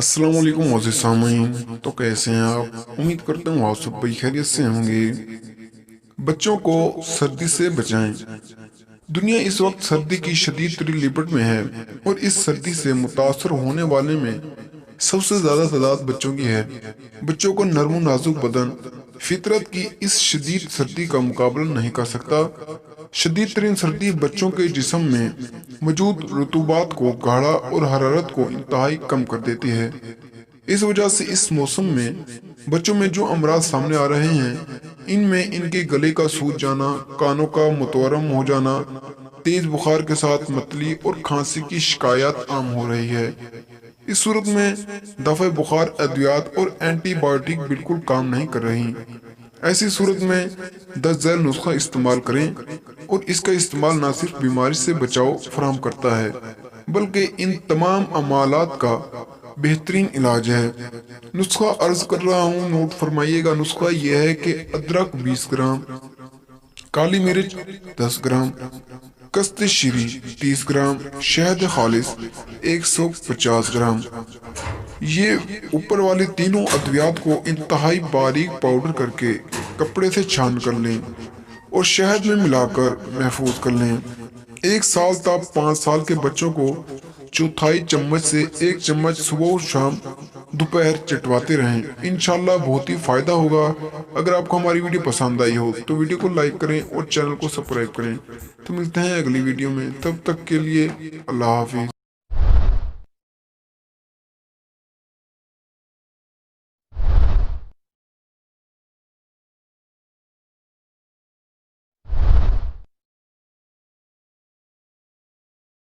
अस्सलाम वालेकुम मोअज़्ज़िज़ सामीन। तो कैसे हैं आप? उम्मीद करता हूँ आप सब बड़ी खैरियत से होंगे। बच्चों को सर्दी से बचाएं। दुनिया इस वक्त सर्दी की शदीद तरी लिपट में है और इस सर्दी से मुतासर होने वाले में सबसे ज्यादा तादाद बच्चों की है। बच्चों को नरम नाजुक बदन फितरत की इस शदीद सर्दी का मुकाबला नहीं कर सकता। शदीद तरीन सर्दी बच्चों के जिस्म में मौजूद रतूबात को गाढ़ा और हरारत को इंतहाई कम कर देती है। इस वजह से इस मौसम में बच्चों में जो अमराज सामने आ रहे हैं, इनमें इनके गले का सूज जाना, कानों का मुतवरम हो जाना, तेज बुखार के साथ मतली और खांसी की शिकायत आम हो रही है। इस सूरत में दफे बुखार अद्वियात और एंटीबायोटिक बिल्कुल काम नहीं कर रही। ऐसी सूरत में 10 झैल नुस्खा इस्तेमाल करें और इसका इस्तेमाल न सिर्फ बीमारी से बचाव फराहम करता है बल्कि इन तमाम अमालात का बेहतरीन इलाज है। नुस्खा अर्ज कर रहा हूँ, नोट फरमाइएगा। नुस्खा यह है कि अदरक 20 ग्राम, काली मिर्च 10 ग्राम, कस्ते शीरी 30 ग्राम, शहद खालिस 150 ग्राम। ये ऊपर वाले तीनों अद्वियात को इंतहाई बारीक पाउडर करके कपड़े से छान कर लें और शहद में मिलाकर महफूज कर लें। 1 साल तक 5 साल के बच्चों को चौथाई चम्मच से 1 चम्मच सुबह और शाम दोपहर चटवाते रहें। इंशाल्लाह बहुत ही फायदा होगा। अगर आपको हमारी वीडियो पसंद आई हो तो वीडियो को लाइक करें और चैनल को सब्सक्राइब करें। तो मिलते हैं अगली वीडियो में, तब तक के लिए अल्लाह हाफिज।